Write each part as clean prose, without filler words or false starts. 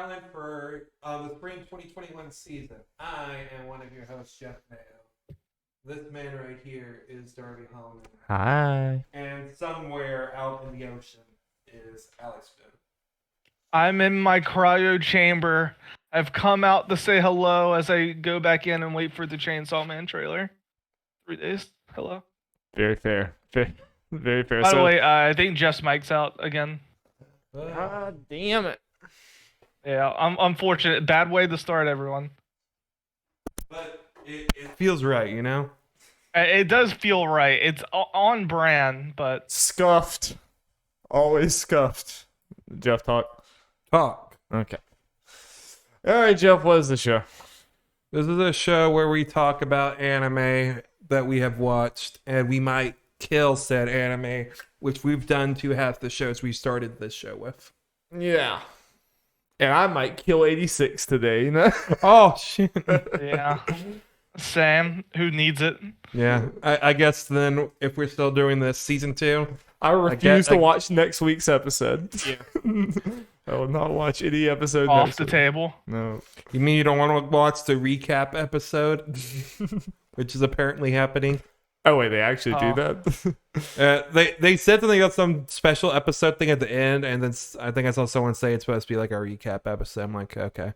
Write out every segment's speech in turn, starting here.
Gauntlet for the spring 2021 season. I am one of your hosts, Jeff Mayo. This man right here is Darby Holland. Hi. And somewhere out in the ocean is Alex Finn. I'm in my cryo chamber. I've come out to say hello as I go back in and wait for the Chainsaw Man trailer. 3 days. Hello. Very fair. Very fair. By the way, I think Jeff's mic's out again. God damn it. Yeah, I'm unfortunate. Bad way to start, everyone. But it feels right, you know? It does feel right. It's on brand, but... Scuffed. Always scuffed. Jeff, talk. Okay. All right, Jeff, what is the show? This is a show where we talk about anime that we have watched, and we might kill said anime, which we've done to half the shows we started this show with. Yeah. And I might kill 86 today, you know? Oh, shit. Yeah. Sam, who needs it? Yeah, I guess then if we're still doing this season 2, I refuse to watch next week's episode. Yeah. I will not watch any episode Off next the week. table. No. You mean you don't want to watch the recap episode, which is apparently happening? Oh, wait, they actually do that? They said that they got some special episode thing at the end, and then I think I saw someone say it's supposed to be like a recap episode. I'm like, okay.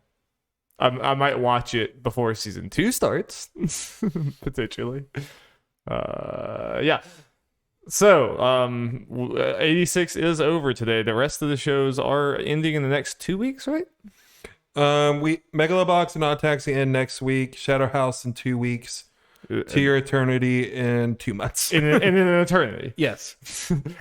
I might watch it before season 2 starts, potentially. Yeah. So, 86 is over today. The rest of the shows are ending in the next 2 weeks, right? Megalo Box and Odd Taxi end next week. Shadow House in 2 weeks. To Your Eternity in 2 months. In an eternity. Yes.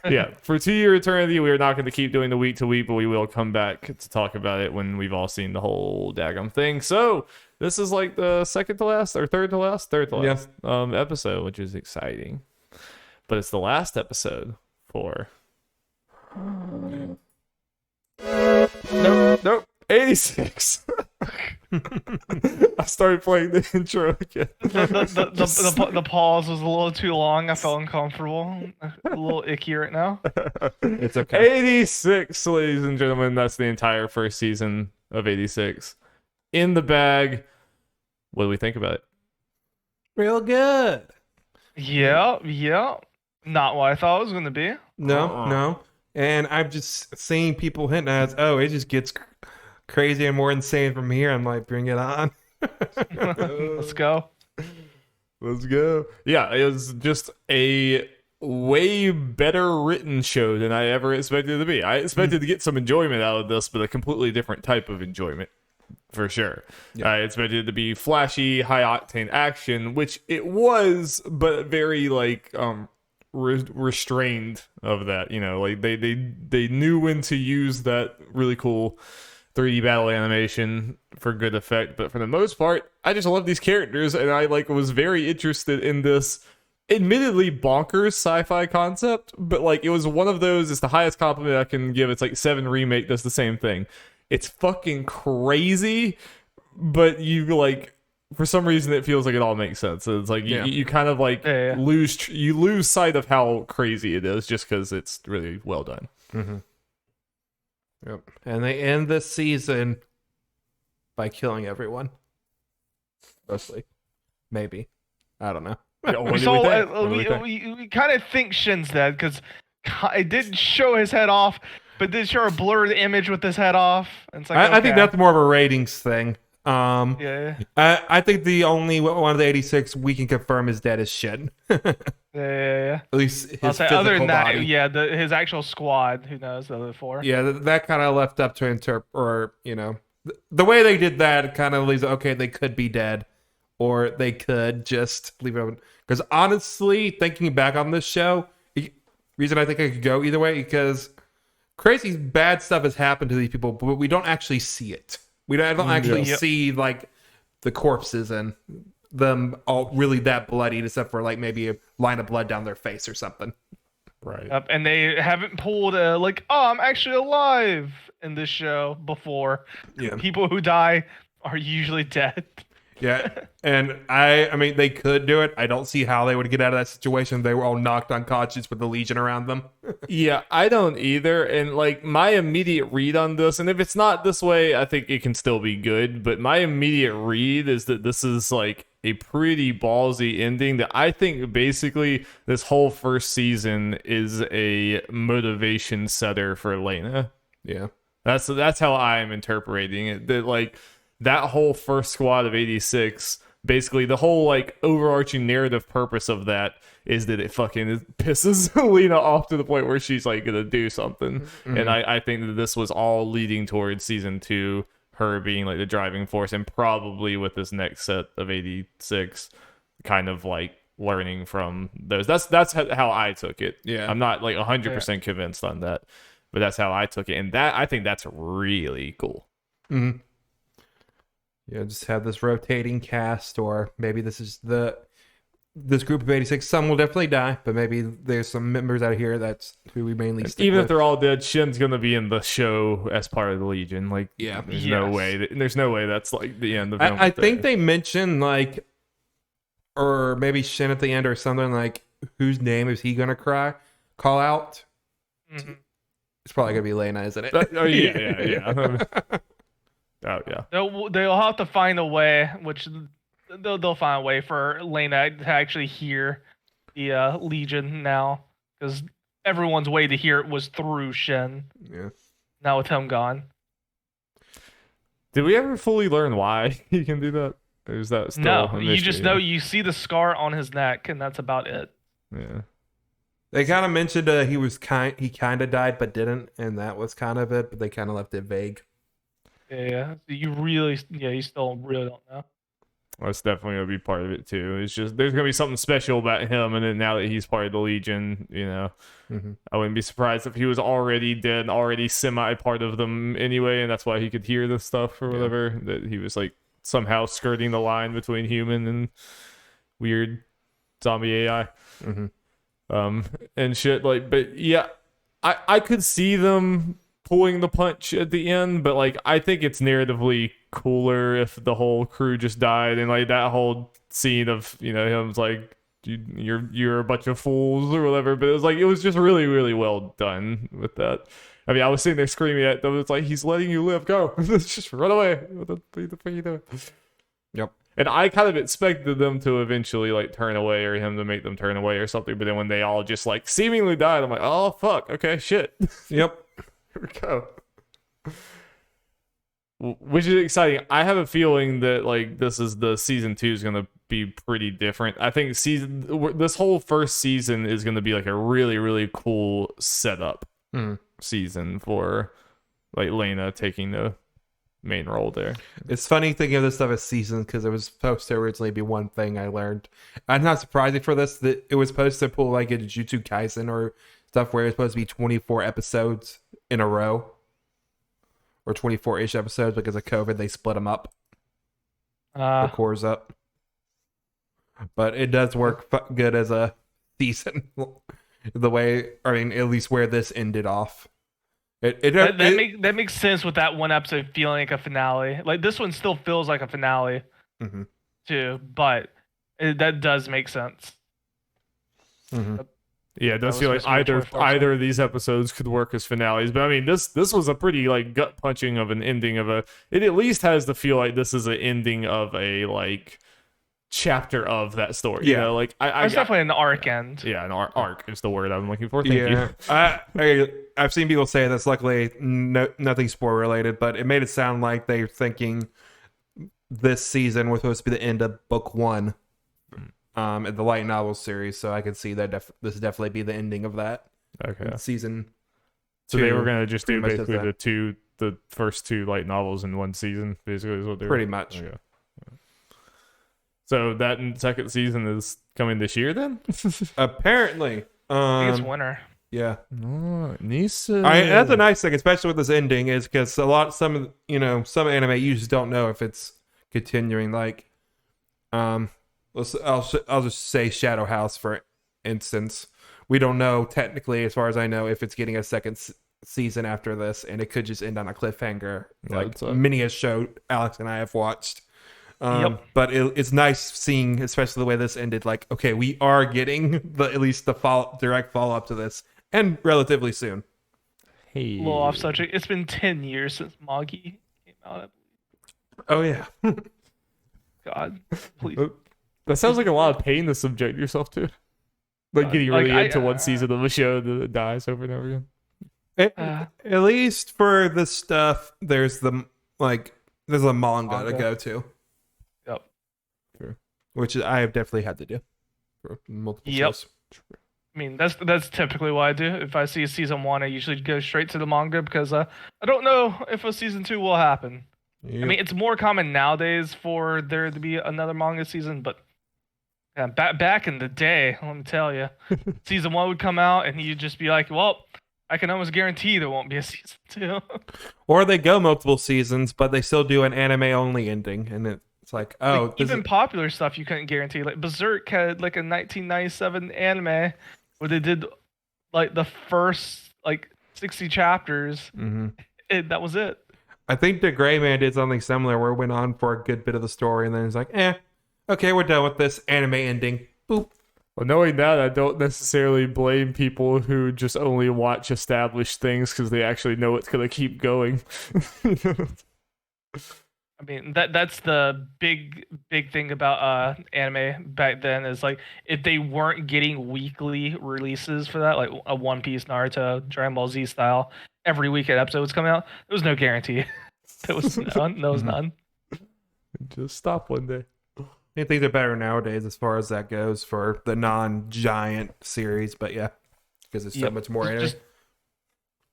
Yeah. For 2 Year Eternity, we're not going to keep doing the week to week, but we will come back to talk about it when we've all seen the whole daggum thing. So this is like the second to last or third to last episode, which is exciting. But it's the last episode for Nope. 86. I started playing the intro again. The pause was a little too long. I felt uncomfortable. A little icky right now. It's okay. 86, ladies and gentlemen. That's the entire first season of 86. In the bag. What do we think about it? Real good. Yeah. Not what I thought it was going to be. No. And I'm just seeing people hinting at, it just gets crazy and more insane from here. I'm like, bring it on. Let's go. Let's go. Yeah, it was just a way better written show than I ever expected it to be. I expected to get some enjoyment out of this, but a completely different type of enjoyment, for sure. Yeah. I expected it to be flashy, high-octane action, which it was, but very, restrained of that. You know, like, they knew when to use that really cool 3D battle animation for good effect, but for the most part, I just love these characters, and I was very interested in this admittedly bonkers sci-fi concept, but it was one of those, it's the highest compliment I can give. It's like 7 Remake does the same thing. It's fucking crazy, but you for some reason it feels like it all makes sense. So it's you kind of lose sight of how crazy it is just because it's really well done. Mm-hmm. Yep. And they end the season by killing everyone. Mostly. Maybe. I don't know. We kind of think Shin's dead because it didn't show his head off, but did show a blurred image with his head off. And it's I think that's more of a ratings thing. Yeah. I think the only one of the 86 we can confirm is dead is Shin. Yeah. At least his physical other than that, body. yeah, his actual squad. Who knows the other 4? Yeah, that kind of left up to interpret, or the way they did that kind of leaves. Okay, they could be dead, or they could just leave it open. Because honestly, thinking back on this show, reason I think I could go either way because crazy bad stuff has happened to these people, but we don't actually see it. I don't actually see the corpses and them all really that bloodied, except for maybe a line of blood down their face or something. Right. And they haven't pulled I'm actually alive in this show before. Yeah. People who die are usually dead. Yeah, and I mean, they could do it. I don't see how they would get out of that situation. They were all knocked unconscious with the Legion around them. Yeah, I don't either. And like my immediate read on this, and if it's not this way, I think it can still be good. But my immediate read is that this is like a pretty ballsy ending that I think basically this whole first season is a motivation setter for Lena. Yeah, That's how I'm interpreting it. That like that whole first squad of 86, basically the whole like overarching narrative purpose of that is that it fucking pisses Lena off to the point where she's like gonna do something. Mm-hmm. And I think that this was all leading towards season 2, her being like the driving force, and probably with this next set of 86 kind of like learning from those. That's how I took it. Yeah. I'm not like 100% convinced on that, but that's how I took it, and that I think that's really cool. Mm-hmm. Yeah, just have this rotating cast, or maybe this is this group of 86. Some will definitely die, but maybe there's some members out here that's who we mainly stick Even with. if they're all dead, Shin's gonna be in the show as part of the Legion. Like, Yeah. there's no way. There's no way that's like the end of him. I think they mentioned like, or maybe Shin at the end or something like, whose name is he gonna call out? Mhm. It's probably gonna be Lena, isn't it? Oh yeah. Oh yeah. They'll have to find a way, which they'll find a way for Lena to actually hear the Legion now, because everyone's way to hear it was through Shin. Yeah. Now with him gone. Did we ever fully learn why he can do that? Or is that still No, a you just mystery? know you see the scar on his neck, and that's about it. Yeah. They kind of mentioned he kind of died but didn't, and that was kind of it. But they kind of left it vague. Yeah. So you still really don't know. That's definitely gonna be part of it too. It's just there's gonna be something special about him, and then now that he's part of the Legion, Mm-hmm. I wouldn't be surprised if he was already dead, already semi part of them anyway, and that's why he could hear this stuff or whatever. That he was like somehow skirting the line between human and weird zombie AI, and shit. Like, but yeah, I could see them pulling the punch at the end, but like I think it's narratively cooler if the whole crew just died, and like that whole scene of him's like you're a bunch of fools or whatever. But it was just really really well done with that. I mean, I was sitting there screaming at them. It's like, he's letting you live. Go, just run away. What the fuck are you doing? Yep. And I kind of expected them to eventually like turn away, or him to make them turn away or something. But then when they all just like seemingly died, I'm like, oh fuck, okay, shit. Yep. Here we go. Which is exciting. I have a feeling that like this is the season 2 is gonna be pretty different. I think this whole first season is gonna be like a really really cool setup season for like Lena taking the main role there. It's funny thinking of this stuff as seasons because it was supposed to originally be one thing I learned. I'm not surprised for this that it was supposed to pull like a Jujutsu Kaisen or stuff where it's supposed to be 24 episodes in a row, or 24-ish episodes. Because of COVID, they split them up, the cores up. But it does work good as a season. The way, I mean, at least where this ended off. That makes sense with that one episode feeling like a finale. Like this one still feels like a finale too, but that does make sense. Yeah, it does feel like either of these episodes could work as finales. But I mean, this was a pretty like gut punching of an ending of it at least has to feel like this is an ending of a like chapter of that story. Yeah, like it's definitely an arc end. Yeah, an arc is the word I'm looking for. Thank you. I've seen people say this. Luckily, nothing spoiler related, but it made it sound like they're thinking this season was supposed to be the end of book 1. In the light novel series, so I could see that this would definitely be the ending of that. Okay. Season. So they were gonna just do basically the first 2 light novels in one season. Basically, is what they pretty much. Okay. So that second season is coming this year, then? Apparently. I think it's winter. Yeah. Oh, Nisa. That's a nice thing, especially with this ending, is because some anime you just don't know if it's continuing. Like, I'll just say Shadow House for instance. We don't know technically, as far as I know, if it's getting a second season after this, and it could just end on a cliffhanger, like many a show Alex and I have watched. But it's nice seeing, especially the way this ended. Like, okay, we are getting at least the direct follow up to this, and relatively soon. Hey. A little off subject. It's been 10 years since Moggy came out. Oh yeah. God, please. That sounds like a lot of pain to subject yourself to. Like getting really into one season of a show that it dies over and over again. At least for this stuff, there's a manga to go to. Yep. True. Which I have definitely had to do for multiple shows. I mean, that's typically what I do. If I see a season 1, I usually go straight to the manga because I don't know if a season 2 will happen. Yep. I mean, it's more common nowadays for there to be another manga season, but yeah, back in the day, let me tell you, season 1 would come out and you'd just be like, well, I can almost guarantee there won't be a season 2. Or they go multiple seasons, but they still do an anime only ending, and it's like, oh, like, even popular stuff you couldn't guarantee. Like Berserk had like a 1997 anime where they did like the first like 60 chapters. Mm-hmm. That was it. I think the Gray Man did something similar where it went on for a good bit of the story, and then it's like, okay, we're done with this anime ending. Boop. Well, knowing that, I don't necessarily blame people who just only watch established things because they actually know it's gonna keep going. I mean, that's the big thing about anime back then is like if they weren't getting weekly releases for that, like a One Piece, Naruto, Dragon Ball Z style, every week an episode was coming out, there was no guarantee. There was none. There was none. Just stop one day. I think things are better nowadays as far as that goes for the non-giant series, but yeah, because it's so much more anime. Just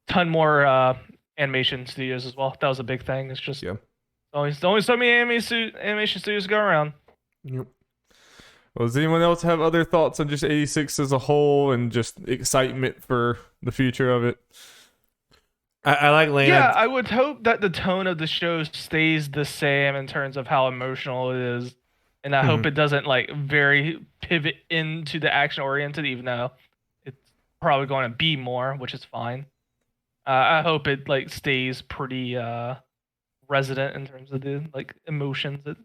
ton more animation studios as well. That was a big thing. It's just always so many animation studios go around. Yep. Well, does anyone else have other thoughts on just 86 as a whole and just excitement for the future of it? I like Lana. Yeah, I would hope that the tone of the show stays the same in terms of how emotional it is. And I hope it doesn't like very pivot into the action oriented, even though it's probably going to be more, which is fine. I hope it like stays pretty resident in terms of the like emotions it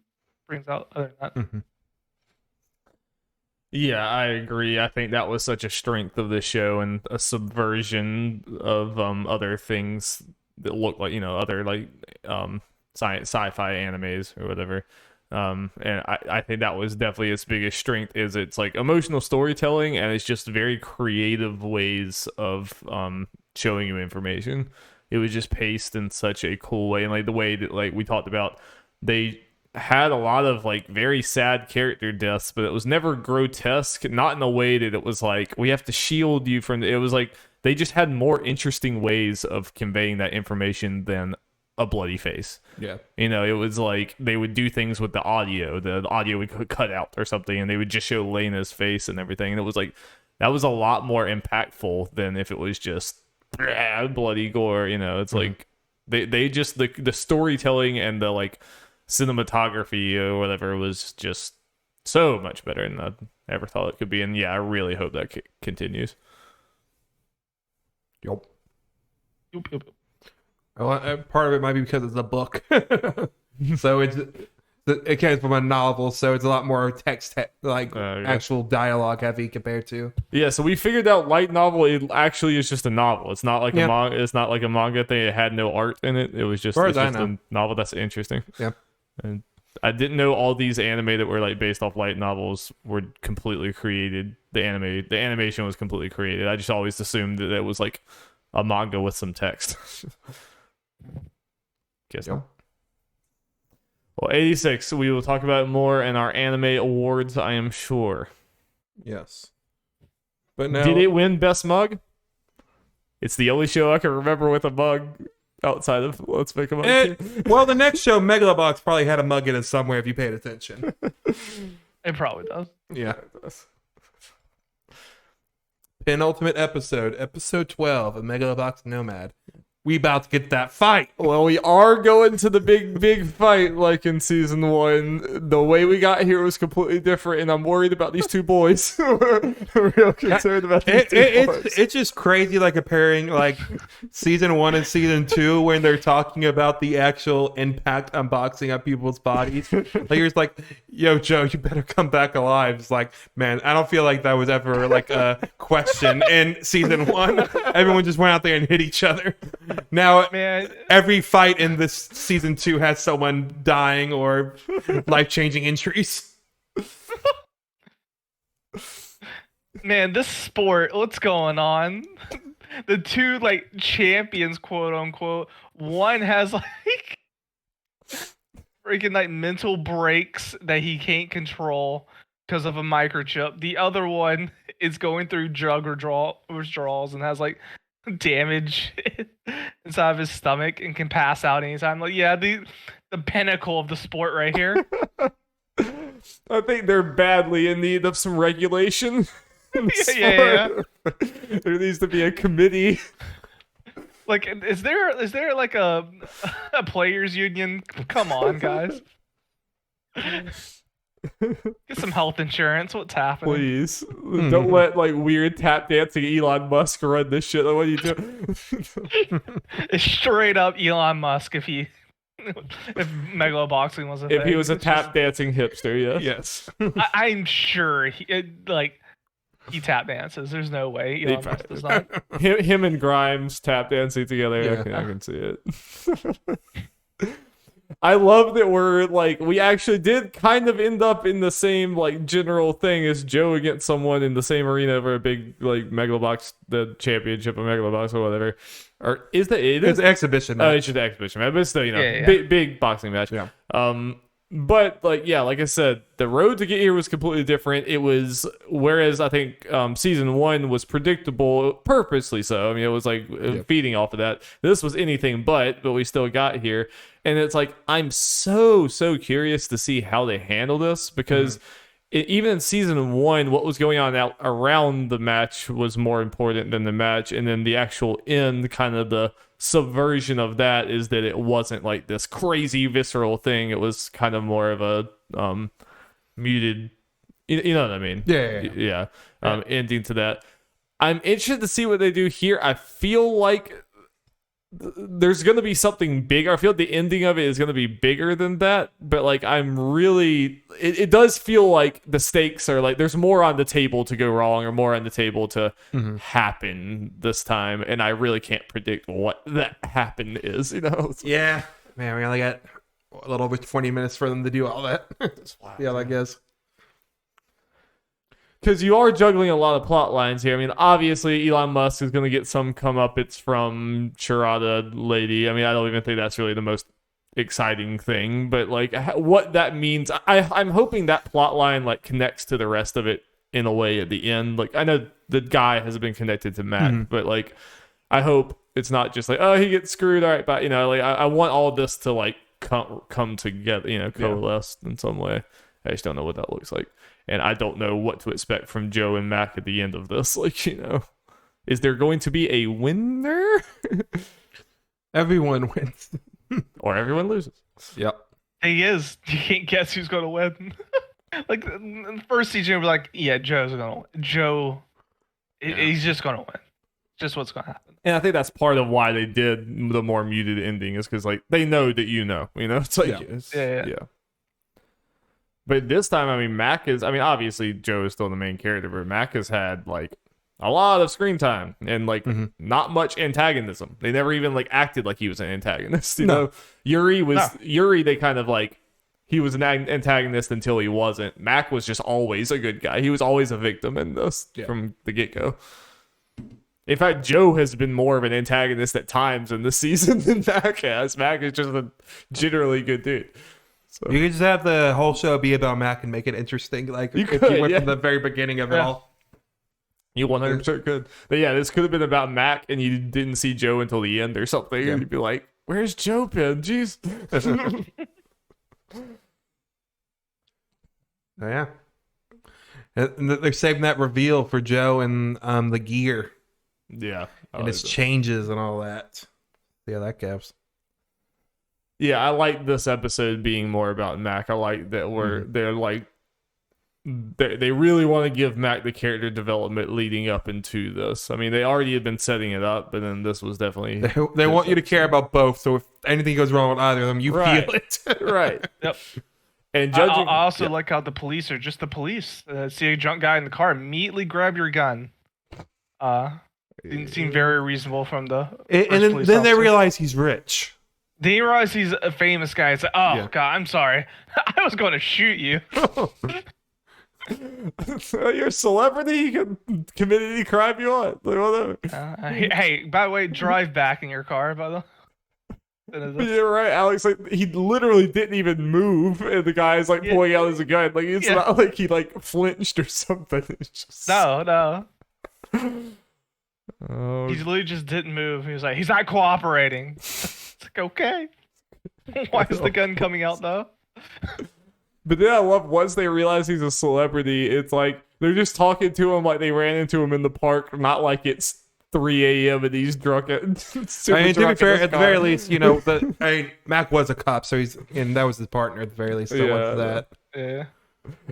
brings out. Other than that, Yeah, I agree. I think that was such a strength of the show and a subversion of other things that look like other like sci-fi animes or whatever. And I think that was definitely its biggest strength is it's like emotional storytelling and it's just very creative ways of showing you information. It was just paced in such a cool way, and like the way that like we talked about, they had a lot of like very sad character deaths, but it was never grotesque, not in a way that it was like we have to shield you from it was like they just had more interesting ways of conveying that information than a bloody face. Yeah. It was like they would do things with the audio would cut out or something, and they would just show Lena's face and everything, and it was like that was a lot more impactful than if it was just bloody gore. It's like they just the storytelling and the like cinematography or whatever was just so much better than I ever thought it could be, and yeah, I really hope that continues. Yep. Well, part of it might be because it's a book, so it came from a novel, so it's a lot more text, actual dialogue heavy compared to. Yeah, so we figured out light novel. It actually is just a novel. It's not like a manga. It's not like a manga thing. It had no art in it. It was just, a novel. That's interesting. Yeah, and I didn't know all these anime that were like based off light novels were completely created. The animation was completely created. I just always assumed that it was like a manga with some text. Guess not. Well, 86, we will talk about it more in our anime awards, I am sure. Yes. But now, did it win Best Mug? It's the only show I can remember with a mug outside of Let's Make a Mug. Well, the next show, Megalo Box, probably had a mug in it somewhere if you paid attention. it probably does. Yeah, it does. Penultimate episode 12 of Megalo Box Nomad. we about to get that fight. Well, we are going to the big fight like in season 1. The way we got here was completely different, and I'm worried about these two boys. Real concerned about these two boys. It's just crazy, like comparing like season 1 and season 2 when they're talking about the actual impact unboxing on people's bodies. Like you're just like, yo, Joe, you better come back alive. It's like, man, I don't feel like that was ever like a question in season 1. Everyone just went out there and hit each other. Now, Man, every fight in this season 2 has someone dying or life-changing injuries. man, this sport, what's going on? The two like champions, quote unquote. One has like freaking like mental breaks that he can't control because of a microchip. The other one is going through drug withdrawals and has like damage inside of his stomach and can pass out anytime. Like, yeah, the pinnacle of the sport right here. I think they're badly in need of some regulation. Yeah. There needs to be a committee. Like, is there like a players union? Come on, guys. Get some health insurance. What's happening? Please. Don't let like weird tap dancing Elon Musk run this shit. Like, what are you doing? It's straight up Elon Musk if Megalo Boxing was a If thing. he was a It's tap dancing hipster, yeah. Yes. I'm sure he tap dances. There's no way Elon Musk does not. Him and Grimes tap dancing together. Yeah. I can see it. I love that we actually did kind of end up in the same like general thing as Joe against someone in the same arena for a big like Megalo Box, the championship of Megalo Box or whatever. Or is that it? It's an exhibition Oh, match. it's just an exhibition match, but still, Yeah. big boxing match. Yeah. But like I said, the road to get here was completely different. It was whereas I think season 1 was predictable, purposely so. I mean, it was like feeding off of that. This was anything but we still got here, and it's like I'm so curious to see how they handle this because. Even in season 1, what was going on out around the match was more important than the match, and then the actual end, kind of the subversion of that, is that it wasn't like this crazy visceral thing. It was kind of more of a muted, you know what I mean? Yeah. Ending to that. I'm interested to see what they do here. I feel like there's going to be something bigger. I feel like the ending of it is going to be bigger than that, but like I'm really it does feel like the stakes are like there's more on the table to go wrong or more on the table to happen this time, and I really can't predict what that happen is, you know. Yeah. Man, we only got a little over 20 minutes for them to do all that. Yeah, I guess. Because you are juggling a lot of plot lines here. I mean, obviously, Elon Musk is going to get some comeuppance from Charada Lady. I mean, I don't even think that's really the most exciting thing. But, like, what that means, I'm hoping that plot line, like, connects to the rest of it in a way at the end. Like, I know the guy has been connected to Mac, but, like, I hope it's not just like, oh, he gets screwed. All right, but, you know, like, I want all of this to, like, come together, you know, coalesce in some way. I just don't know what that looks like. And I don't know what to expect from Joe and Mac at the end of this. Like, you know, is there going to be a winner? Everyone wins. Or everyone loses? Yep. He is. You can't guess who's going to win. Like, in the first season, we're like, yeah, Joe's going to win. Joe, he's just going to win. Just what's going to happen. And I think that's part of why they did the more muted ending is because, like, they know that you know. It's like, Yeah. But this time, I mean, Mac is, I mean, obviously Joe is still the main character, but Mac has had, like, a lot of screen time and, like, not much antagonism. They never even, like, acted like he was an antagonist. You know, Yuri, they kind of, like, he was an antagonist until he wasn't. Mac was just always a good guy. He was always a victim in this from the get-go. In fact, Joe has been more of an antagonist at times in this season than Mac has. Mac is just a generally good dude. So. You could just have the whole show be about Mac and make it interesting. Like, if you went from the very beginning of it all. You 100% could. But yeah, this could have been about Mac and you didn't see Joe until the end or something. And you'd be like, where's Joe been? Jeez. Yeah. And they're saving that reveal for Joe and the gear. Yeah. And its changes and all that. See how that goes. Yeah, I like this episode being more about Mac. I like that they're like they really want to give Mac the character development leading up into this. I mean, they already had been setting it up, but then this was definitely They want you to care about both, so if anything goes wrong with either of them, you feel it. Right. Yep. And judging, I also like how the police are just the police. See a drunk guy in the car, immediately grab your gun. Didn't seem very reasonable from the And then they realize he's rich. They realize he's a famous guy. It's like, oh god, I'm sorry, I was going to shoot you. You're a celebrity. You can commit any crime you want. Like, whatever. Hey, by the way, drive back in your car. By the way. You're right, Alex. Like he literally didn't even move, and the guy's like pulling out his gun. Like it's not like he like flinched or something. It's just no. Oh. He literally just didn't move. He was like, he's not cooperating. It's like, okay. Why is the gun coming out though? But then I love once they realize he's a celebrity, it's like they're just talking to him like they ran into him in the park, not like it's 3 a.m. and he's drunk. To be fair, at the very least, you know, Mac was a cop, so that was his partner at the very least. So yeah, that. Yeah.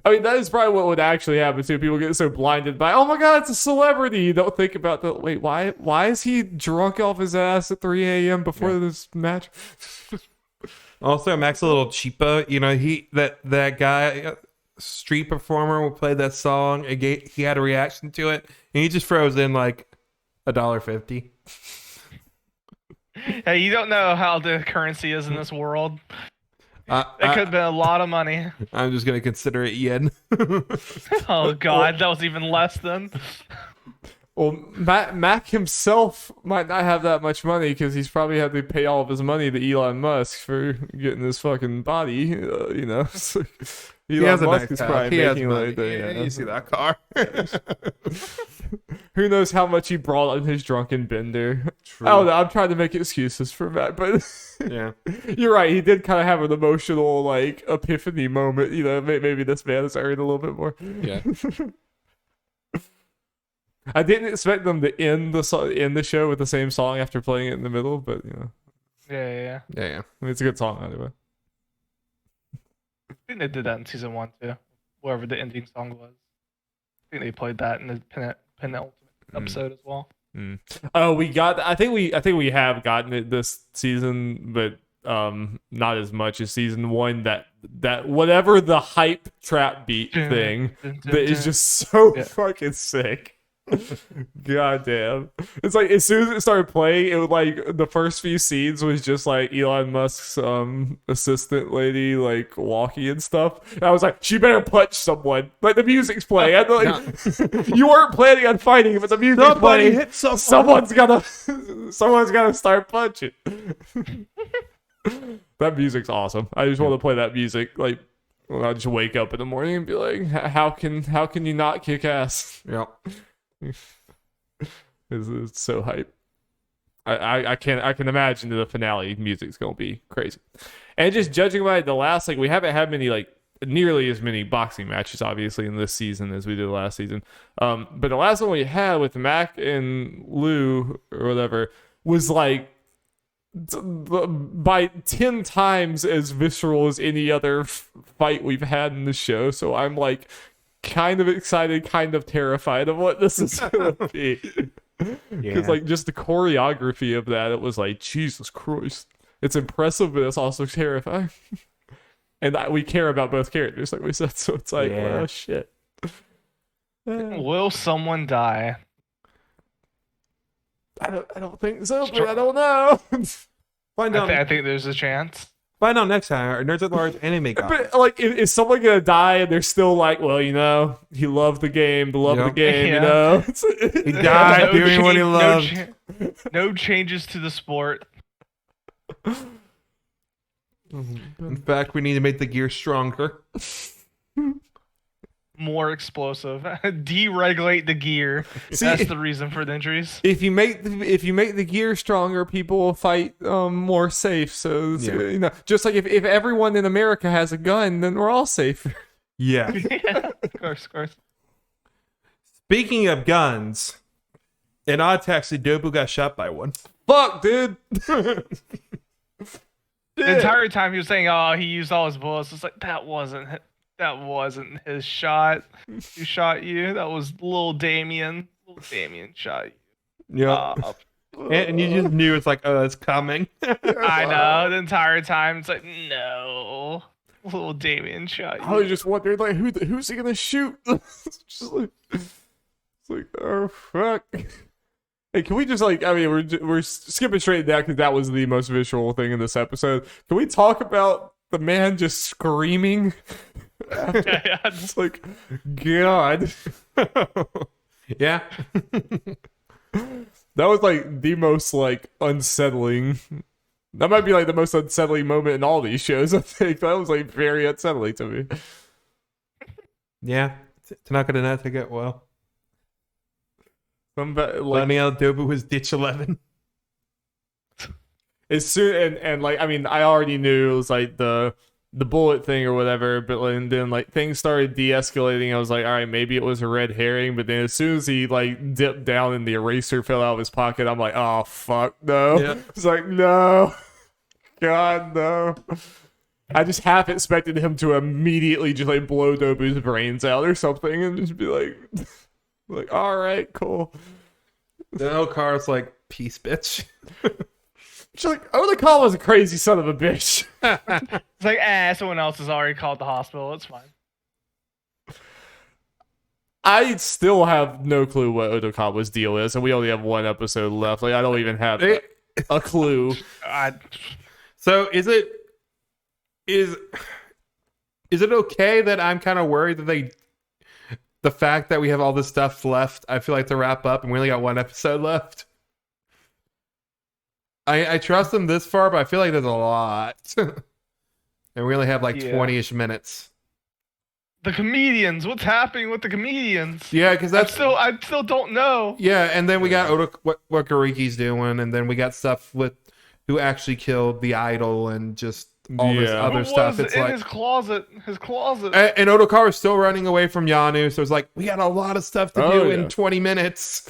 I mean, that is probably what would actually happen too. People get so blinded by, oh my god, it's a celebrity. You don't think about the wait, why is he drunk off his ass at 3 a.m. before this match? Also, Mac's a little cheaper. You know, that guy, street performer, will play that song. He had a reaction to it, and he just froze in like $1.50. Hey, you don't know how the currency is in this world. It could have been a lot of money. I'm just gonna consider it yen. Oh god, that was even less than. Well, Mac himself might not have that much money because he's probably had to pay all of his money to Elon Musk for getting his fucking body. You know, so Elon Musk is probably making like that. You see that car? Who knows how much he brought on his drunken bender? True. I don't know. I'm trying to make excuses for Mac, but yeah, you're right. He did kind of have an emotional like epiphany moment. You know, maybe this man is earned a little bit more. Yeah. I didn't expect them to end the show with the same song after playing it in the middle, but you know. Yeah. I mean, it's a good song anyway. I think they did that in season 1 too. Whatever the ending song was. I think they played that in the penultimate episode as well. Oh, I think we have gotten it this season, but not as much as season 1. That whatever the hype trap beat thing that is just so fucking sick. God damn. It's like as soon as it started playing, it was like the first few scenes was just like Elon Musk's assistant lady like walking and stuff. And I was like, she better punch someone. Like the music's playing. I like, you weren't planning on fighting, but the music's playing. Hit someone's gotta start punching. That music's awesome. I just want to play that music like when I just wake up in the morning and be like, how can you not kick ass? Yep. It's so hype. I can imagine that the finale music's gonna be crazy. And just judging by the last, like we haven't had nearly as many boxing matches obviously in this season as we did last season. But the last one we had with Mac and Lou or whatever was like by 10 times as visceral as any other fight we've had in the show. So I'm like kind of excited, kind of terrified of what this is gonna be. Because like just the choreography of that, it was like Jesus Christ. It's impressive, but it's also terrifying. And we care about both characters, like we said. So it's like, oh shit. Will someone die? I don't think so, but I don't know. Find out. I think there's a chance. Find out next time. Our Nerds at Large Anime Gauntlet. But like, is someone gonna die and they're still like, well, you know, he loved the game, the love of the game, you know? He died doing what he loved. No changes to the sport. In fact, we need to make the gear stronger. More explosive. Deregulate the gear. That's the reason for the injuries. If you make the gear stronger, people will fight more safe. So you know, just like if everyone in America has a gun, then we're all safe. Yeah. Of course. Speaking of guns, in Odd Taxi, Dobu got shot by one. fuck, dude? The entire time he was saying, "Oh, he used all his bullets." It's like that wasn't his shot. Who shot you? That was little Damien. Little Damien shot you. Yeah. And you just knew it's like, oh, it's coming. I know. The entire time it's like, no, little Damien shot you. I was just wondering, like, who's he gonna shoot? It's like, oh fuck. Hey, can we just like? I mean, we're skipping straight down because that was the most visual thing in this episode. Can we talk about the man just screaming? Yeah. It's like, God. Yeah. That was like the most like unsettling. That might be like the most unsettling moment in all these shows. I think that was like very unsettling to me. Yeah. It's not going to not take it well. Like, Finding out Dobu was Ditch 11. as soon and like I mean I already knew it was like the bullet thing or whatever, but then like things started de-escalating. I was like, all right, maybe it was a red herring. But then as soon as he like dipped down and the eraser fell out of his pocket, I'm like, oh fuck no. Yeah. It's like, no, God no. I just half expected him to immediately just like blow Dobu's brains out or something and just be like like, all right, cool. Then Okar's like, peace, bitch. She's like, Oda was a crazy son of a bitch. It's like, someone else has already called the hospital. It's fine. I still have no clue what Odokawa's deal is, and we only have one episode left. Like, I don't even have a clue. So is it okay that I'm kind of worried that the fact that we have all this stuff left, I feel like to wrap up and we only got one episode left? I trust them this far, but I feel like there's a lot. And we only have like 20-ish minutes. The comedians, what's happening with the comedians? Yeah, because I still don't know. Yeah, and then we got what Gariki's doing, and then we got stuff with who actually killed the idol and just all this other Who stuff. was It's in like his closet. and Odokawa is still running away from Yanu, so it's like we got a lot of stuff to do in 20 minutes.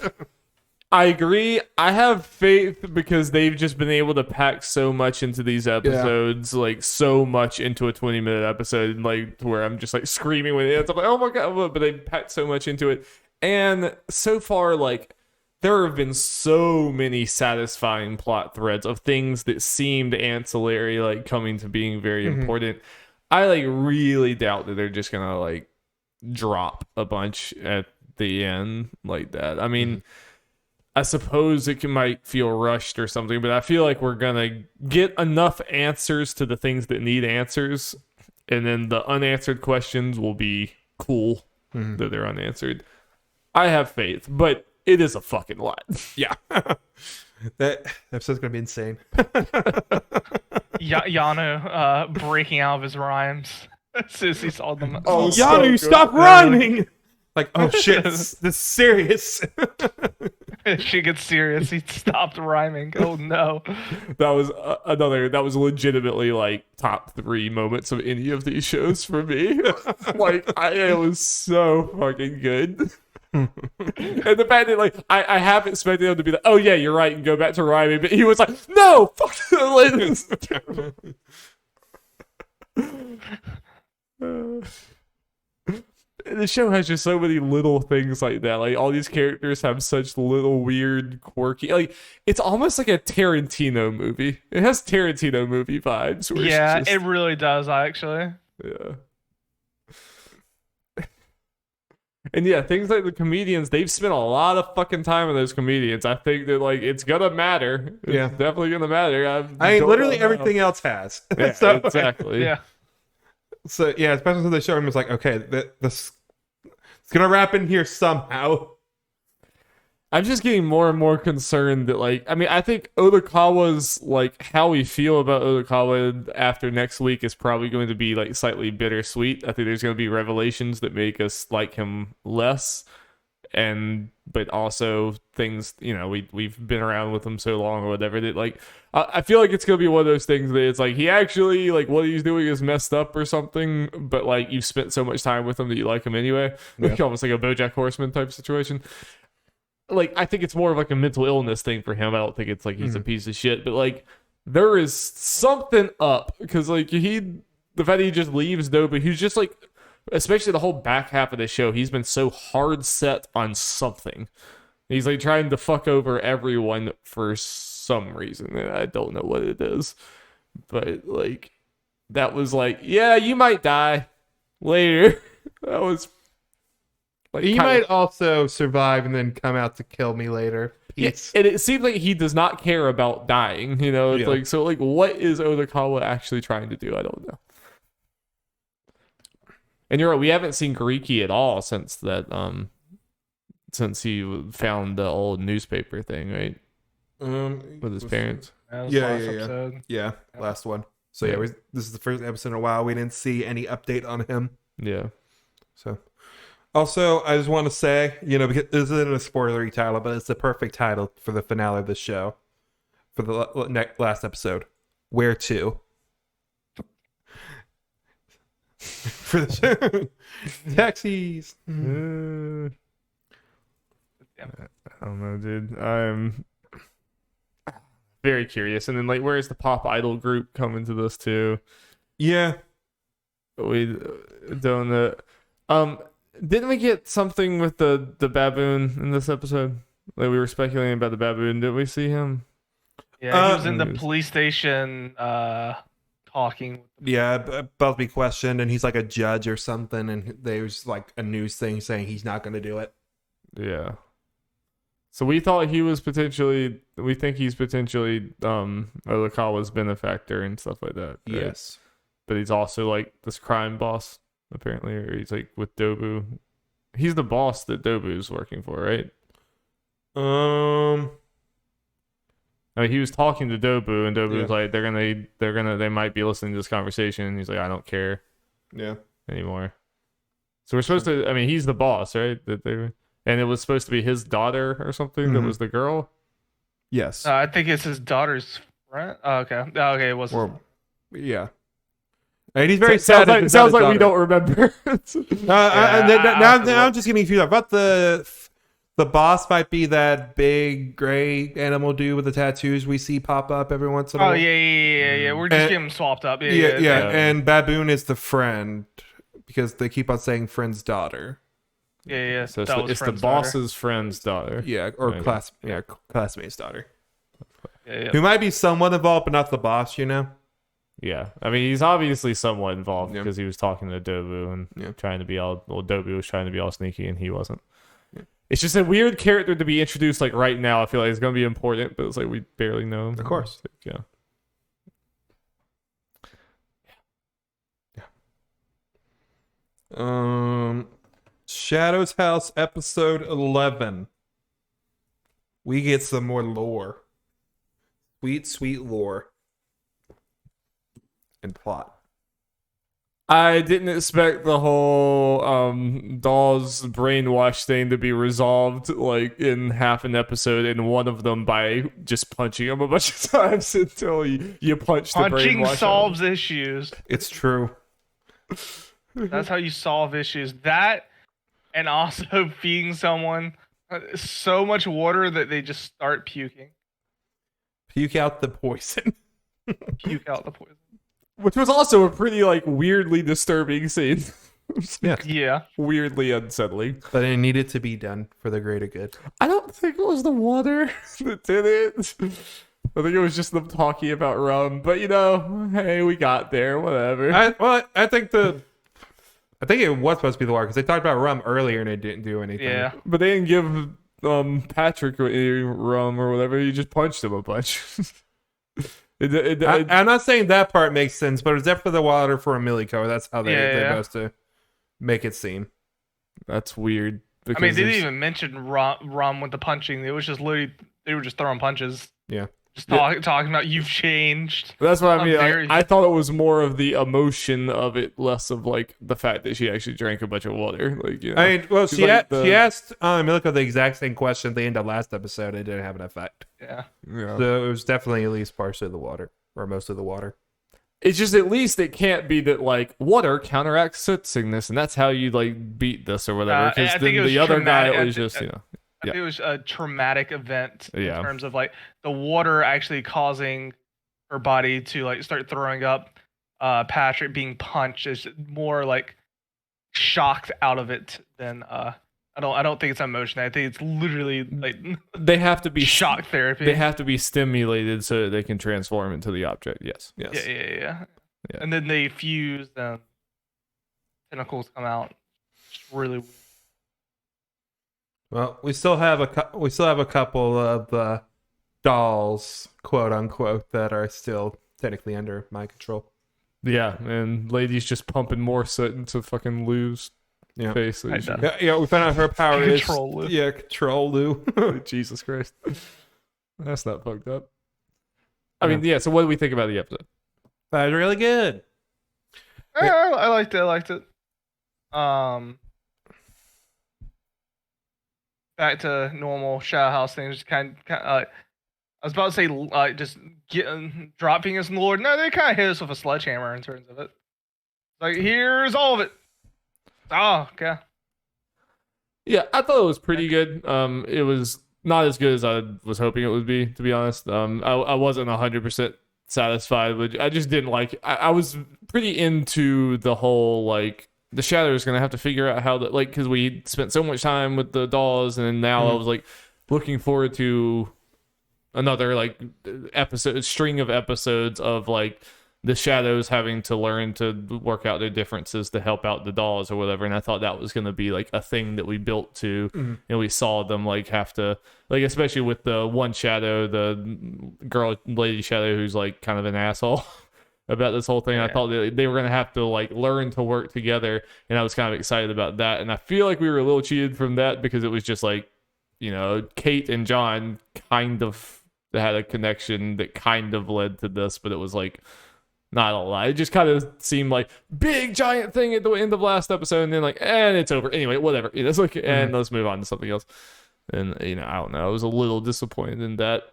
I agree. I have faith because they've just been able to pack so much into these episodes, like so much into a 20-minute episode, like where I'm just like screaming when it ends. I'm like, oh my god! But they packed so much into it, and so far, like there have been so many satisfying plot threads of things that seemed ancillary, like coming to being very important. I like really doubt that they're just gonna like drop a bunch at the end like that. I mean. I suppose it might feel rushed or something, but I feel like we're going to get enough answers to the things that need answers, and then the unanswered questions will be cool that they're unanswered. I have faith, but it is a fucking lot. Yeah. That episode's going to be insane. Yano breaking out of his rhymes as soon as he saw them. Oh, Yanu, stop rhyming! Like, oh shit, this is serious. She gets serious. He stopped rhyming. Oh no. That was that was legitimately like top 3 moments of any of these shows for me. Like, it was so fucking good. And the fact that like I half expected him to be like, oh yeah, you're right, and go back to rhyming, but he was like, no, fuck. The show has just so many little things like that. Like, all these characters have such little weird, quirky. Like, it's almost like a Tarantino movie. It has Tarantino movie vibes. Where Yeah, it's just, it really does, actually. yeah. And yeah, things like the comedians, they've spent a lot of fucking time on those comedians. I think that like it's gonna matter. It's definitely gonna matter. I mean, literally everything else has. Yeah, So, exactly. Yeah. So yeah, especially since they showed him, it's like, okay, this it's gonna wrap in here somehow. I'm just getting more and more concerned that, like, I mean, I think Odokawa's, like, how we feel about Odokawa after next week is probably going to be, like, slightly bittersweet. I think there's going to be revelations that make us like him less. But also things, you know, we've been around with him so long or whatever that, like, I feel like it's going to be one of those things that it's like, he actually, like, what he's doing is messed up or something, but, like, you've spent so much time with him that you like him anyway. Like, almost like a BoJack Horseman type situation. like I think it's more of like a mental illness thing for him. I don't think it's like he's a piece of shit, but like there is something up because like the fact that he just leaves Dobu, he's just like, especially the whole back half of the show, he's been so hard set on something. He's like trying to fuck over everyone for some reason. I don't know what it is, but like that was like, yeah, you might die later. That was like He might also survive and then come out to kill me later. Peace. And it seems like he does not care about dying. You know, it's like, so like, what is Odokawa actually trying to do? I don't know. And you're right, we haven't seen Gariki at all since that since he found the old newspaper thing, right? With his parents. Yeah, last one. So yeah, this is the first episode in a while we didn't see any update on him. Yeah. So also, I just want to say, you know, because this isn't a spoilery title, but it's the perfect title for the finale of the show, for the last episode. Where to? For the show. Taxis. I don't know, dude. I'm very curious. And then, like, where's the pop idol group come into this too? Yeah. We don't know. Didn't we get something with the baboon in this episode? Like, we were speculating about the baboon. Did we see him? Yeah, he was in the police station talking. Yeah, about to be questioned, and he's like a judge or something, and there's like a news thing saying he's not going to do it. Yeah. So we thought he was potentially, we think he's potentially Odokawa's benefactor and stuff like that. Right? Yes. But he's also like this crime boss, apparently, or he's like with Dobu. He's the boss that Dobu's working for, right? I mean, he was talking to Dobu, and Dobu was like, they might be listening to this conversation. And he's like, I don't care. Yeah. Anymore. So we're supposed to, I mean, he's the boss, right? And it was supposed to be his daughter or something that was the girl? Yes. I think it's his daughter's friend. Oh, okay. Okay, it wasn't. Yeah. And he's very sad. Sounds like we don't remember. Now I'm just getting confused. I thought the boss might be that big gray animal dude with the tattoos we see pop up every once in a while. Oh, yeah. We're just getting them swapped up. Yeah. And Baboon is the friend because they keep on saying friend's daughter. Yeah. So it's the boss's friend's daughter. Yeah, or classmate's daughter. Yeah. Who might be somewhat involved, but not the boss, you know? Yeah. I mean, he's obviously somewhat involved because he was talking to Dobu and trying to be all, well, Dobu was trying to be all sneaky and he wasn't. It's just a weird character to be introduced like right now. I feel like it's going to be important, but it's like we barely know him. Of course. Yeah. Shadow's House episode 11. We get some more lore. Sweet lore. And plot. I didn't expect the whole Doll's brainwash thing to be resolved like in half an episode, and one of them by just punching him a bunch of times until you punch the brainwash. Punching solves issues. It's true. That's how you solve issues. That, and also feeding someone so much water that they just start puking. Puke out the poison. Puke out the poison. Which was also a pretty like weirdly disturbing scene. Yeah. Weirdly unsettling. But it needed to be done for the greater good. I don't think it was the water that did it. I think it was just them talking about rum. But you know, hey, we got there. Whatever. I think it was supposed to be the water because they talked about rum earlier and it didn't do anything. Yeah. But they didn't give Patrick any rum or whatever. He just punched him a bunch. I'm not saying that part makes sense, but it's definitely the water for a Milico. That's how they're supposed to make it seem. That's weird. I mean, they didn't even mention rum with the punching. It was just literally, they were just throwing punches. Yeah. Just talking about you've changed. That's what I mean. I thought it was more of the emotion of it, less of like the fact that she actually drank a bunch of water. Like, you know, I mean, well, she asked Milico the exact same question at the end of last episode. It didn't have an effect. Yeah. So it was definitely at least partially the water, or most of the water. It's just at least it can't be that like water counteracts sickness, and that's how you like beat this or whatever. Because then the other guy, it was just, you know. I think it was a traumatic event in Yeah. terms of like the water actually causing her body to like start throwing up. Patrick being punched is more like shocked out of it than I don't think it's emotion. I think it's literally like They have to be shock therapy. They have to be stimulated so that they can transform into the object. Yes. Yeah. And then they fuse, and tentacles come out. It's really weird. Well, we still have a couple of dolls, quote unquote, that are still technically under my control. Yeah, and lady's just pumping more soot into fucking Lou's face. We found out her power is Control Lou. Yeah, control Lou. Jesus Christ. That's not fucked up. I mean, yeah, so what do we think about the episode? That was really good. I liked it. Back to normal Shadow House things. Kind of I was about to say just dropping us in the Lord. No, they kind of hit us with a sledgehammer in terms of it. Like, here's all of it. Oh, okay. Yeah, I thought it was pretty good. It was not as good as I was hoping it would be, to be honest. I wasn't 100% satisfied with. I just didn't like. I was pretty into the whole like the Shadow is gonna have to figure out how to like because we spent so much time with the dolls, and now I was like looking forward to another like string of episodes of like the Shadows having to learn to work out their differences to help out the dolls or whatever. And I thought that was going to be like a thing that we built to, and we saw them like have to like, especially with the one Shadow, the lady Shadow, who's like kind of an asshole about this whole thing. I thought they were going to have to like learn to work together. And I was kind of excited about that. And I feel like we were a little cheated from that because it was just like, you know, Kate and John kind of had a connection that kind of led to this, but it was like, not a lot. It just kind of seemed like big giant thing at the end of last episode, and then like, and it's over. Anyway, whatever. It's like, and let's move on to something else. And you know, I don't know. I was a little disappointed in that,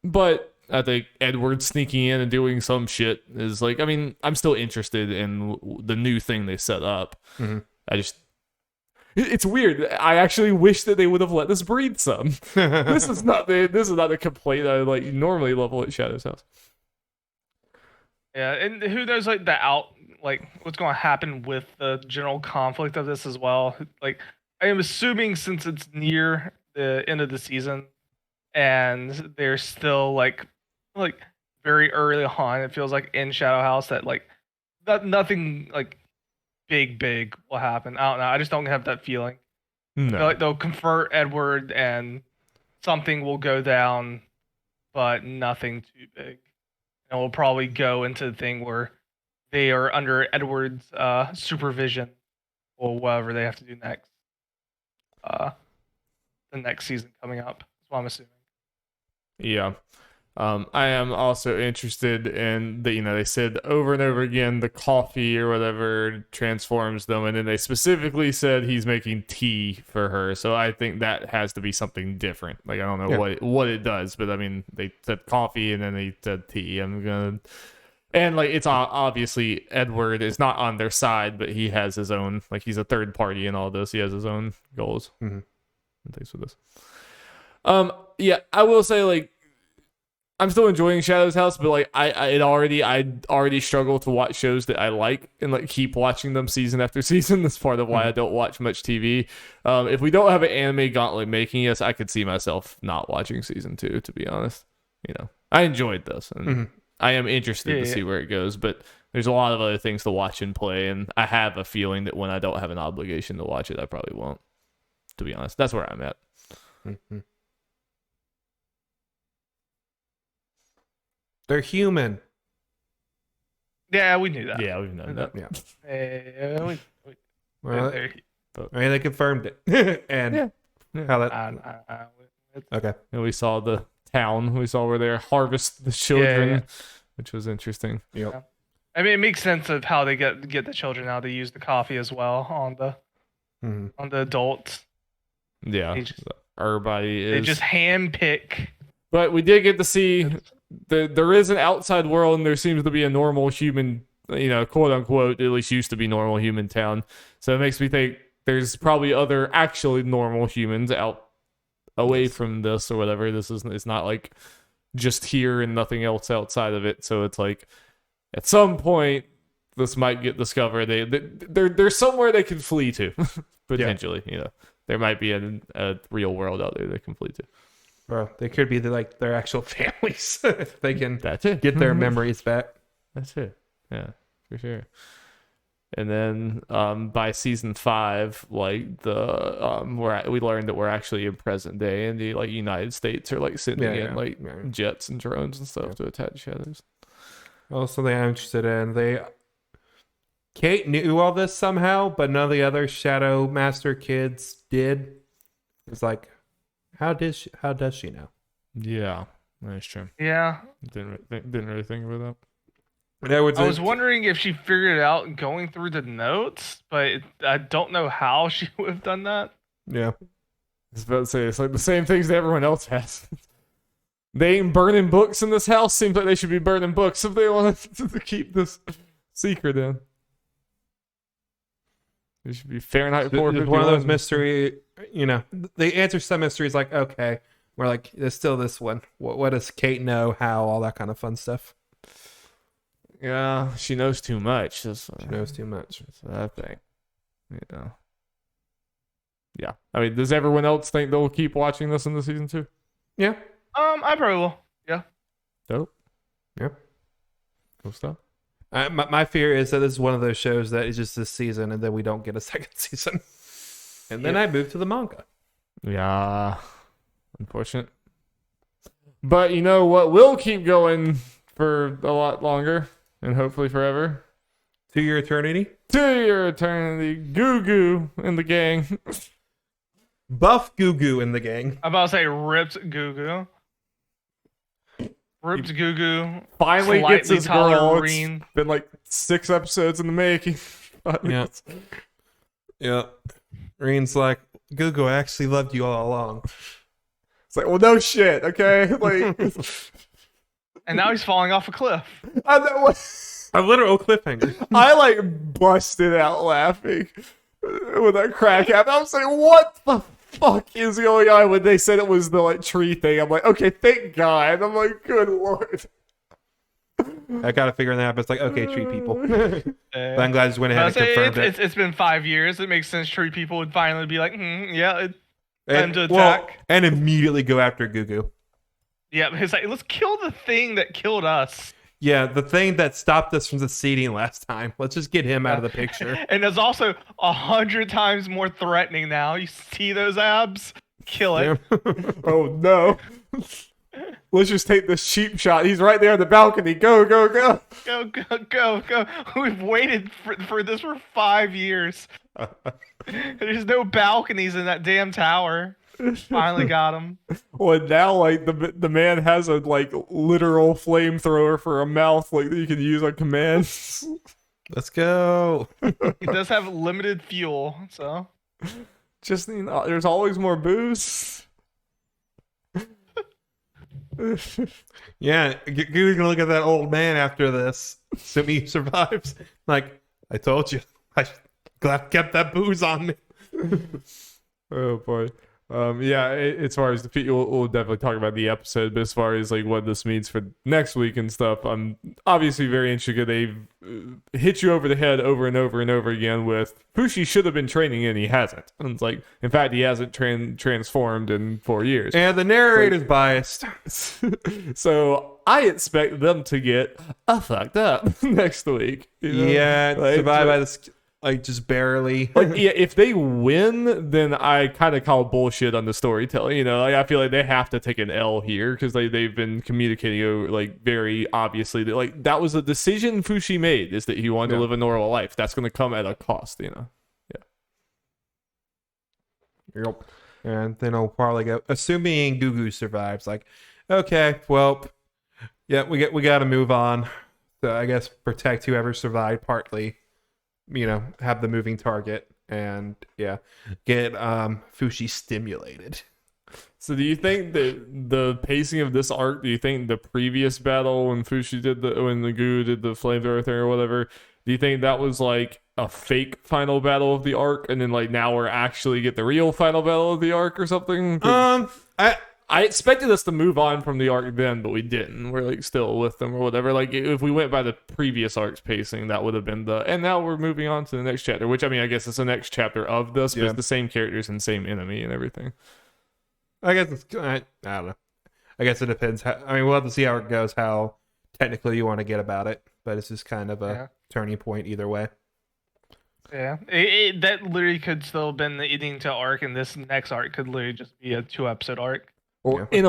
but I think Edward sneaking in and doing some shit is like, I mean, I'm still interested in the new thing they set up. I just, it's weird. I actually wish that they would have let us breed some. This is not the complaint I like normally level at Shadow's house. Yeah, and who knows, like what's going to happen with the general conflict of this as well. Like, I am assuming since it's near the end of the season, and they're still like very early on, it feels like in Shadow House that like nothing like big will happen. I don't know. I just don't have that feeling. No. I feel like they'll convert Edward and something will go down, but nothing too big. And we'll probably go into the thing where they are under Edward's supervision or whatever they have to do next. The next season coming up. That's what I'm assuming. Yeah. I am also interested in the, you know, they said over and over again the coffee or whatever transforms them, and then they specifically said he's making tea for her. So I think that has to be something different. Like, I don't know what it does, but I mean, they said coffee and then they said tea. And like, it's obviously Edward is not on their side, but he has his own, like, he's a third party in all this. He has his own goals and things with this. Yeah, I will say, like, I'm still enjoying Shadow's House, but like I already struggle to watch shows that I like and like keep watching them season after season. That's part of why I don't watch much TV. If we don't have an Anime Gauntlet making us, I could see myself not watching season 2. To be honest, you know, I enjoyed this, and I am interested to see where it goes. But there's a lot of other things to watch and play, and I have a feeling that when I don't have an obligation to watch it, I probably won't. To be honest, that's where I'm at. They're human. Yeah, we knew that. Yeah, we've known that. Yeah. Well, I mean, they confirmed it. And how that. Okay. And we saw the town. We saw where they harvest the children, which was interesting. Yep. Yeah. I mean, it makes sense of how they get the children now. They use the coffee as well on the adults. Yeah, everybody is. They just handpick. But we did get to see there is an outside world, and there seems to be a normal human, you know, quote unquote, at least used to be normal human town. So it makes me think there's probably other actually normal humans out away Yes. from this or whatever. It's not like just here and nothing else outside of it. So it's like at some point this might get discovered. There's somewhere they can flee to potentially. You know, there might be a real world out there they can flee to. Bro, they could be like their actual families if they can That's it. get their memories back. That's it. Yeah, for sure. And then by season 5, like we learned that we're actually in present day, and the like United States are like sending in jets and drones and stuff to attack shadows. Also, they I'm interested in. Kate knew all this somehow, but none of the other Shadow Master kids did. It's like, how does she know? Yeah, that's true. Yeah. Didn't really think about that. I was wondering if she figured it out going through the notes, but I don't know how she would have done that. Yeah. I was about to say, it's like the same things that everyone else has. They ain't burning books in this house. Seems like they should be burning books if they want to keep this secret in. It should be Fahrenheit 451. It's one of those mystery, you know, they answer some mysteries like, okay, we're like, there's still this one. What does Kate know? How? All that kind of fun stuff. Yeah, she knows too much. She knows too much. That's that thing. You know. Yeah. I mean, does everyone else think they'll keep watching this in the season 2? Yeah. I probably will. Yeah. Dope. Yep. Cool stuff. My fear is that this is one of those shows that is just this season, and then we don't get a second season. And then I move to the manga. Yeah. Unfortunate. But you know what will keep going for a lot longer, and hopefully forever? To Your Eternity? To Your Eternity. Goo Goo and the gang. Buff Goo Goo in the gang. I'm about to say ripped Goo Goo. Ripped Goo Goo. Finally gets his girl. It's Reen. been like 6 episodes in the making. Yeah. Yeah. Reen's like, Goo Goo, I actually loved you all along. It's like, well, no shit, okay? Like, And now he's falling off a cliff. A literal cliffhanger. I like busted out laughing when that crack happened. I was like, what the fuck is going on? When they said it was the like tree thing, I'm like, okay, thank God. I'm like, good lord. I gotta figure that out. But it's like, okay, tree people. But I'm glad I just went ahead and confirmed it. It's been 5 years. It makes sense. Tree people would finally be like, yeah, time to attack. And immediately go after Goo Goo. Yeah, it's like, let's kill the thing that killed us. Yeah, the thing that stopped us from succeeding last time. Let's just get him out of the picture. And it's also 100 times more threatening now. You see those abs? Kill it. Oh no. Let's just take this cheap shot. He's right there on the balcony. Go, go, go. Go, go, go, go. We've waited for this for 5 years. There's no balconies in that damn tower. Finally got him. Well, now like the man has a like literal flamethrower for a mouth like that you can use on command. Let's go. He does have limited fuel, so just there's always more booze. Yeah, Goo's gonna look at that old man after this. Assuming he survives. Like, I told you. I kept that booze on me. Oh boy. Yeah, as far as we'll definitely talk about the episode, but as far as like what this means for next week and stuff, I'm obviously very interested. They've hit you over the head over and over and over again with Fushi should have been training and he hasn't. And it's like, in fact, he hasn't transformed in 4 years. And the narrator's biased. So I expect them to get fucked up next week. You know? Yeah, like, survive by this. Like, just barely. Like, yeah, if they win, then I kind of call bullshit on the storytelling. You know, like, I feel like they have to take an L here because they've been communicating, like, very obviously that, like, that was a decision Fushi made, is that he wanted to live a normal life. That's going to come at a cost, you know. Yeah. Yep. And then I'll probably go, assuming Goo Goo survives, like, okay, well, yeah, we got to move on. So I guess protect whoever survived partly. You know, have the moving target and get Fushi stimulated. So do you think that the pacing of this arc, do you think the previous battle when Fushi when the Goo did the flamethrower thing or whatever, Do you think that was like a fake final battle of the arc, and then like now we're actually get the real final battle of the arc or something? I expected us to move on from the arc then, but we didn't. We're like still with them or whatever. Like if we went by the previous arc's pacing, that would have been and now we're moving on to the next chapter, which I mean, I guess it's the next chapter of this, but it's the same characters and same enemy and everything. I guess I don't know. I guess it depends. We'll have to see how it goes, how technically you want to get about it, but it's just kind of a turning point either way. Yeah, that literally could still have been the ending to arc, and this next arc could literally just be a 2-episode arc. Or I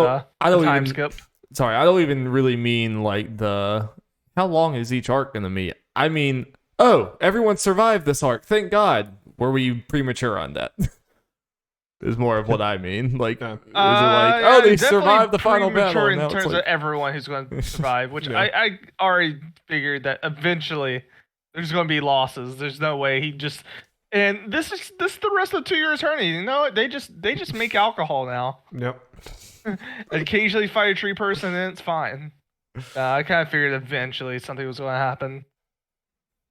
don't skip. Sorry, I don't even really mean like how long is each arc gonna be? I mean, everyone survived this arc. Thank God. Were we premature on that? Is more of what I mean. Like, is it like, they survived the final battle? In terms of everyone who's going to survive, which I already figured that eventually there's going to be losses. There's no way he just. And this is the rest of 2-year eternity. You know, they just make alcohol now. Yep. Occasionally fight a tree person and it's fine. I kind of figured eventually something was going to happen.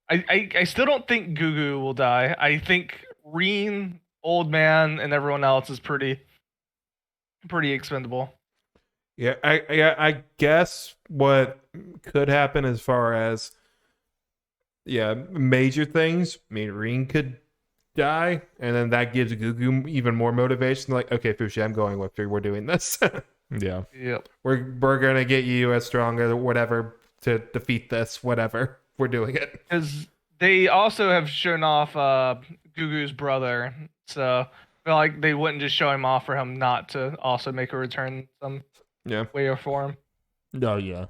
I still don't think Gugu will die. I think Reen, Old Man, and everyone else is pretty expendable. Yeah, I guess what could happen as far as major things. I mean, Reen could die, and then that gives Gugu even more motivation. Like, okay, Fushi, I'm going with you. We're doing this. Yeah. Yep. We're gonna get you as strong as whatever to defeat this. Whatever, we're doing it. Because they also have shown off Gugu's brother, so I feel like they wouldn't just show him off for him not to also make a return some way or form. Oh yeah.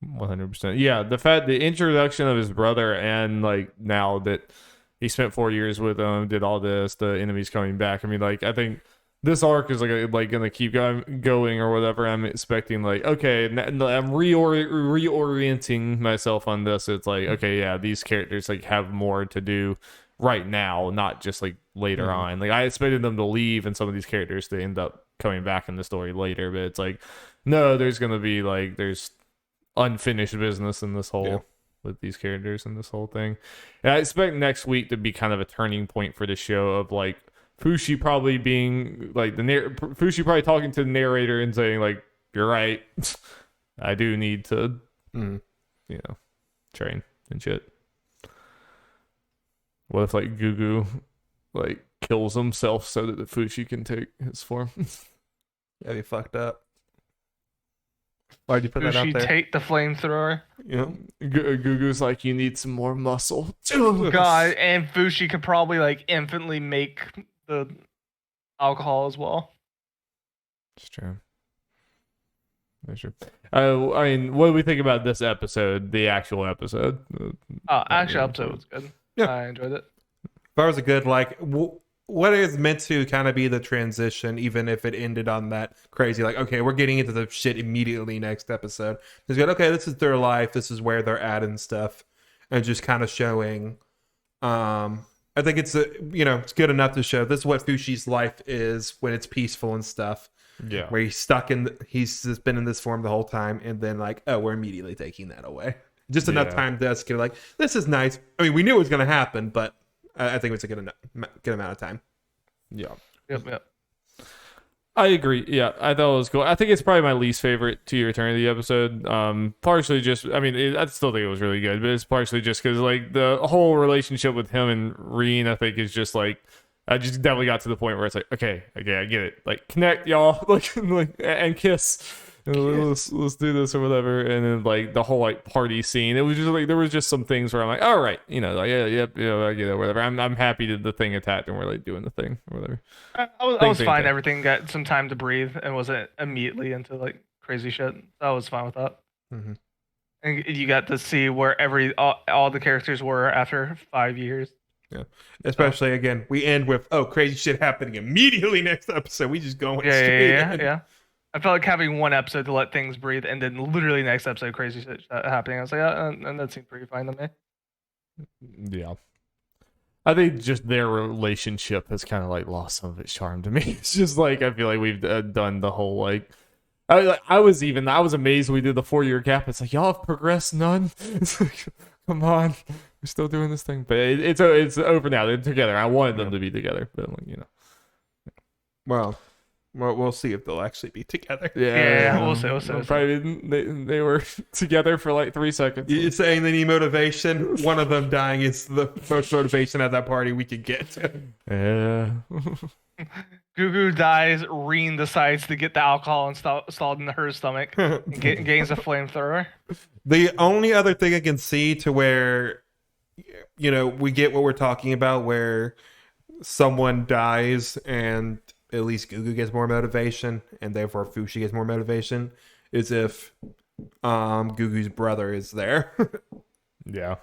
100%. Yeah, the introduction of his brother, and like now that he spent 4 years with him, did all this, the enemies coming back. I mean, like, I think this arc is like gonna keep going or whatever. I'm expecting like, okay, I'm reorienting myself on this. It's like, okay, yeah, these characters like have more to do right now, not just like later on. Like I expected them to leave and some of these characters to end up coming back in the story later, but it's like, no, there's gonna be like there's unfinished business in this whole with these characters and this whole thing. And I expect next week to be kind of a turning point for the show of like Fushi probably being like Fushi probably talking to the narrator and saying like, you're right, I do need to train and shit. What if like Gugu like kills himself so that the Fushi can take his form? Yeah, he fucked up. Why'd you put that out there? Take the flamethrower. Yeah. Gugu's like, you need some more muscle. God, and Fushi could probably like infinitely make the alcohol as well. It's true. That's true. I mean, what do we think about this episode? The actual episode. Actual episode was good. Yeah, I enjoyed it. That was a good like. What is meant to kind of be the transition, even if it ended on that crazy, like, okay, we're getting into the shit immediately next episode. It's good, okay, this is their life, this is where they're at and stuff, and just kind of showing. I think it's it's good enough to show this is what Fushi's life is when it's peaceful and stuff. Yeah, where he's he's just been in this form the whole time, and then like, oh, we're immediately taking that away. Just enough time to us get like, this is nice. I mean, we knew it was going to happen, but I think it was a good amount of time. Yeah. Yep. I agree. Yeah, I thought it was cool. I think it's probably my least favorite 2-year eternity episode. Partially just, I mean, I still think it was really good, but it's partially just because like the whole relationship with him and Reen, I think is just like, I just definitely got to the point where it's like, okay, I get it. Like connect, y'all, like and kiss. Let's do this or whatever. And then like the whole like party scene, it was just like there was just some things where I'm like, all right, like I get it, whatever. I'm happy that the thing attacked and we're like doing the thing or whatever. I was fine. Everything got some time to breathe and wasn't immediately into like crazy shit. I was fine with that. Mm-hmm. And you got to see where all the characters were after 5 years. Yeah, especially again, we end with crazy shit happening immediately next episode. We just go straight in. Yeah. I felt like having one episode to let things breathe, and then literally next episode, crazy shit happening. I was like, and that seemed pretty fine to me. Yeah, I think just their relationship has kind of like lost some of its charm to me. It's just like I feel like we've done the whole like. I was amazed we did the 4-year gap. It's like y'all have progressed none. It's like, come on, we're still doing this thing. But it's over now. They're together. I wanted them to be together, but Well, we'll see if they'll actually be together. Yeah, we'll see, we'll see. Probably they were together for like 3 seconds. You're saying they need motivation. One of them dying is the most motivation at that party we could get. Yeah. Gugu dies. Reen decides to get the alcohol installed in her stomach and gains a flamethrower. The only other thing I can see to where, we get what we're talking about, where someone dies and at least Gugu gets more motivation, and therefore Fushi gets more motivation, is if Gugu's brother is there. Yeah.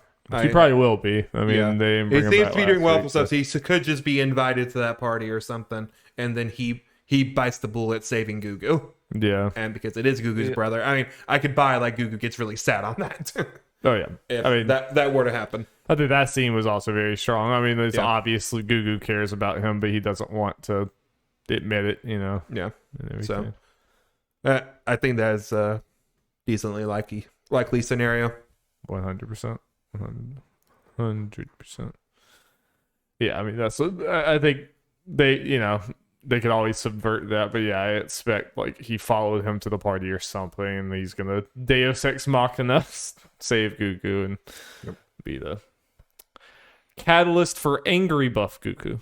He probably will be. I mean, they didn't bring it him seems back to be doing last well week, for stuff. So he could just be invited to that party or something, and then he bites the bullet saving Gugu. Yeah. And because it is Gugu's brother, I mean, I could buy like Gugu gets really sad on that. Oh yeah. If I mean that were to happen. I think that scene was also very strong. I mean, it's obviously Gugu cares about him, but he doesn't want to admit it, Yeah. and So I think that is a decently likely scenario. 100%. 100%. Yeah, I mean I think they could always subvert that, but yeah, I expect like he followed him to the party or something, and he's gonna Deus Ex Machina save Gugu and be the catalyst for angry buff Gugu.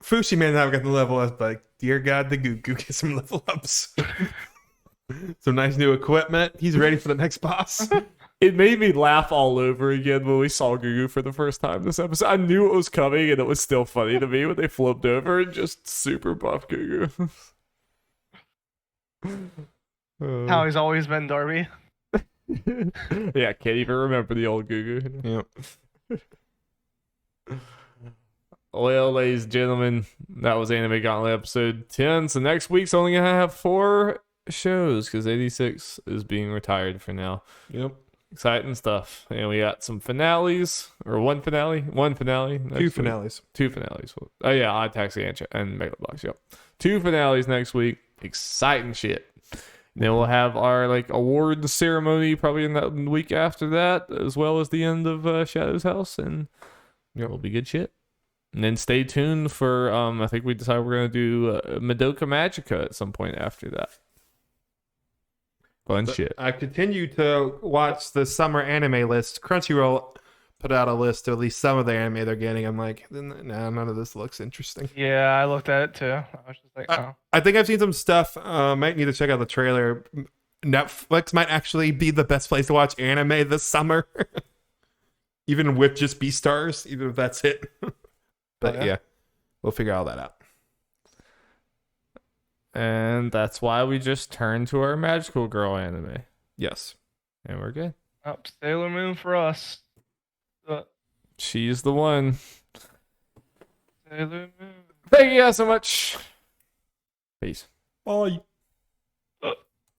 Fushi may not have got the level ups, but dear God, the Gugu get some level ups. Some nice new equipment. He's ready for the next boss. It made me laugh all over again when we saw Gugu for the first time this episode. I knew it was coming, and it was still funny to me when they flipped over and just super buff Gugu. How he's always been Darby. Yeah, can't even remember the old Gugu. Yep. Well, ladies and gentlemen, that was Anime Gauntlet episode 10. So next week's only going to have 4 shows because 86 is being retired for now. Yep. Exciting stuff. And we got some finales, or one finale. Two finales. 2 finales. Oh, yeah, Odd Taxi and Megalo Box. Yep. 2 finales next week. Exciting shit. Then we'll have our award ceremony probably in that week after that, as well as the end of Shadow's House, and it'll be good shit. And then stay tuned for I think we decided we're gonna do Madoka Magica at some point after that. Fun shit. I continue to watch the summer anime list. Crunchyroll put out a list of at least some of the anime they're getting. I'm like, nah, none of this looks interesting. Yeah, I looked at it too. I was just like, oh. I think I've seen some stuff. Might need to check out the trailer. Netflix might actually be the best place to watch anime this summer. Even with just Beastars, even if that's it. But yeah, we'll figure all that out. And that's why we just turned to our Magical Girl anime. Yes. And we're good. Oh, Sailor Moon for us. She's the one. Sailor Moon. Thank you guys so much. Peace. Bye.